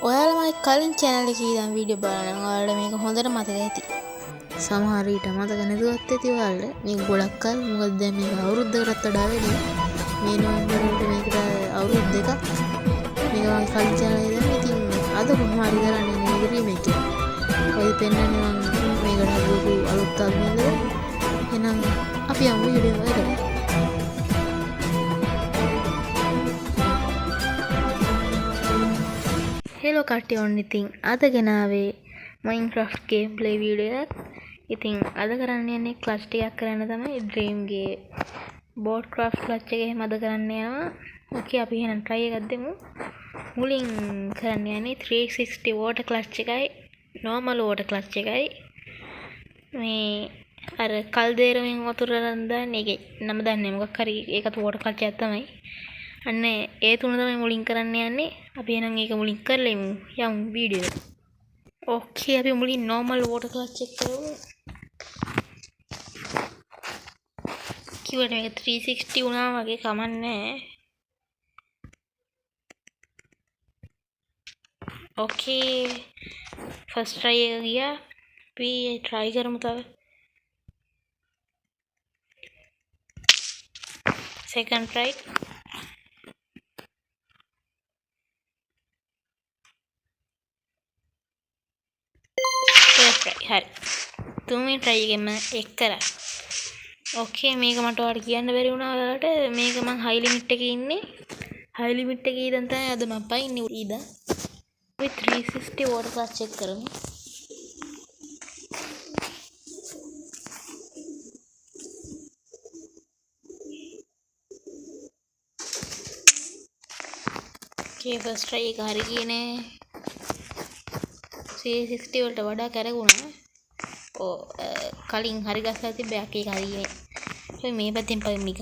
ඔයාලා මගේ කලින් channel එකේ ඉඳන් වීඩියෝ බලනවා නම් ඔයාලට මේක හොඳට මතක ඇති. සමහර විට මතක නැතුවත් ඇති ඔයාලට. මේක ගොඩක් කල් මොකද දැන් මේක අවුරුද්දකටත් වඩා වැඩි. මේ නොවැම්බර් වලට මේකට අවුරුදු දෙකක්. මේක මගේ කලින් channel එකේ ඉඳන් ඉතින් අද කොහොම හරි කරන්නේ මේක රීමේක් එක. ඔය පෙන්නන්නේ මම මේකට හදපු අලුත් අල්බම් එක. එහෙනම් අපි යමු වීඩියෝ එකට. හෙලෝ කට්ටිය ඔන්න ඉතින් අද ගෙනාවේ Minecraft gameplay වීඩියෝ එකක්. ඉතින් අද කරන්න යන්නේ ක්ලච් ටිකක් කරන්න තමයි Dream ගේ board craft ක්ලච් එක එහෙම අද කරන්න යනවා. ඕකේ අපි එහෙනම් try එකක් දෙමු. මුලින් කරන්න යන්නේ 360 water clutch එකයි normal water clutch එකයි. මේ අර කල්දේරෙන් වතුර අරන් දාන්නේ ඒකේ නම දන්නේ මොකක් හරි ඒකත් water clutch එකක් තමයි. අන්න ඒ තුන තමයි මුලින් කරන්න යන්නේ. අපි එහෙනම් ඒක මුලින් කරලා යමු වීඩියෝ එකට. ඕකේ අපි මුලින් normal water clutch එක කරමු. කිව්වට මේක 360 වුණා වගේ කමන්නේ. ඕකේ ෆස්ට් try එක ගියා. අපි try කරමු තව. second try. හරි තුන්වෙනි try එකෙම එක කරා. ඕකේ මේක මට ඔයාලට කියන්න බැරි වුණා ඔයාලට. මේක මං high limit එකේ ඉන්නේ. high limit එකේ ඉඳන් තමයි අද මම පයින්නේ ඊදා. අපි 360 water clutch check කරමු. ඕකේ first try එක හරි ගියේ නෑ. 360 වලට වඩා කැරගුණා. කලින් හරි ගස්සලා තිබ්බ එකක් ඒක හරියන්නේ. ඒ මේ පැත්තෙන් පයින් එක.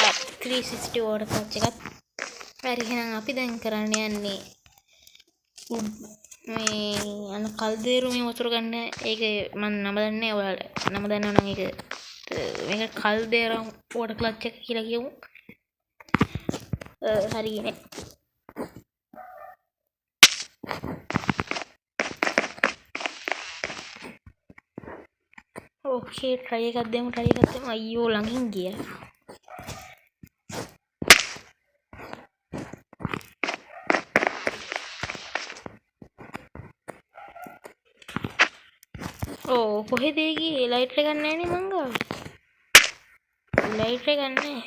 ආ 360 water clutch එකත් හරි. එහෙනම් අපි දැන් කරන්න යන්නේ මේ අන කල්දේරු මේ වතුර ගන්න. ඒක මම නම දන්නේ ඔයාලා නම දන්නව නම් ඒක මේක කල්දේරම් water clutch එක කියලා කියමු. හරියනේ. ඕකේ try එකක් දෙමු. අයියෝ ළඟින් ගියා. කොහෙද ගියේ? ලයිට් එක ගන්න නැහැ නේ මං ගාව. ලයිට් එක ගන්න නැහැ.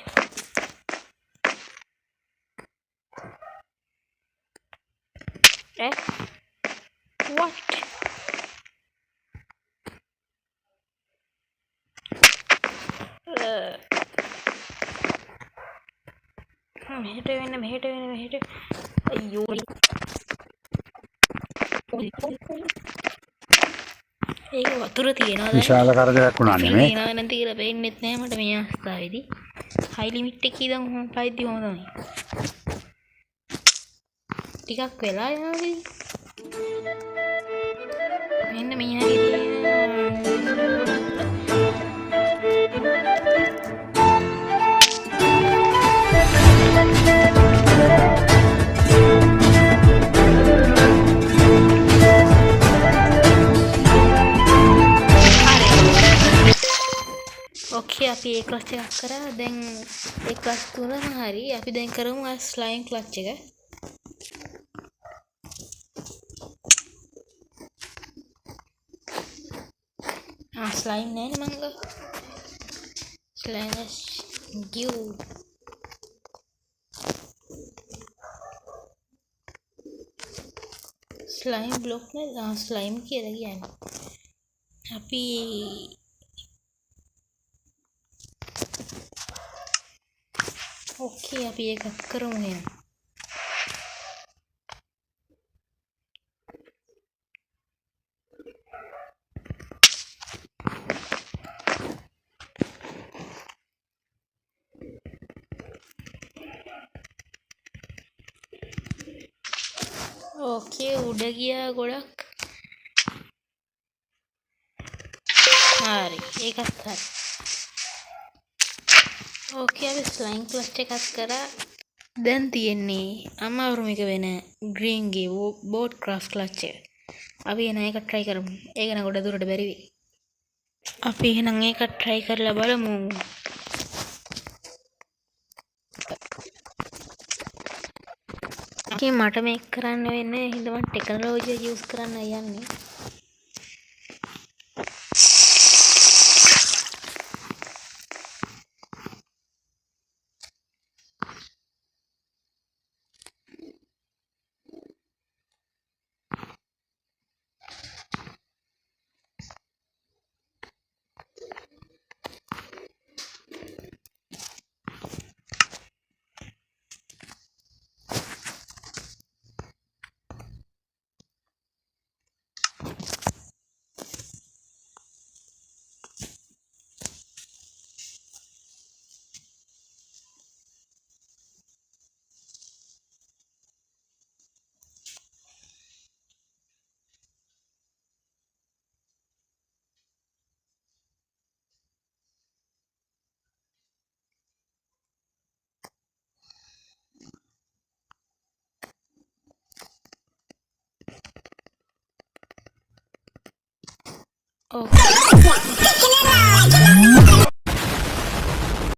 what මෙහෙට අයියෝ ඒක වතුර තියනවා දැන්. විශාල කරදරයක් වුණා නෙමෙයි. තියනවා නැති කියලා පේන්නෙත් නැහැ මට මේ අවස්ථාවේදී. හයි ලිමිට් එකේ ඉඳන් කොහොම පයිද්දි මොන තමයි. ටිකක් වෙලා යනවා. මෙන්න මේ හරියට ඕකේ අපි ඒ ක්ලච් එකක් කරා. දැන් ඒ ක්ලච් තුනම හරි. අපි දැන් කරමු ආ ස්ලයිම් ක්ලච් එක. ස්ලයිම් නෑනේ මං ගා. ස්ලෑෂ් ගියු. ස්ලයිම් බ්ලොක් නේද? ස්ලයිම් කියලා කියන්නේ. අපි ඕකේ අපි ඒක කරමු එහෙනම්. ඕකේ උඩ ගියා ගොඩක්. හරි ඒකත් හරි. ඕකේ අපි ස්ලයිම් ක්ලච් එකක් කරා. දැන් තියෙන්නේ අමාරුම එක වෙන ග්‍රීන්ගේ බෝඩ් ක්‍රාෆ්ට් ක්ලච් එක. අපි එන එක try කරමු. ඒක නම් ගොඩ දුරට බැරි වෙයි. අපි එහෙනම් ඒක try කරලා බලමු. මට මේක කරන්න වෙන්නේ හින්දා මම ටෙක්නොලොජිය යූස් කරන්න යන්නේ. ඕකේ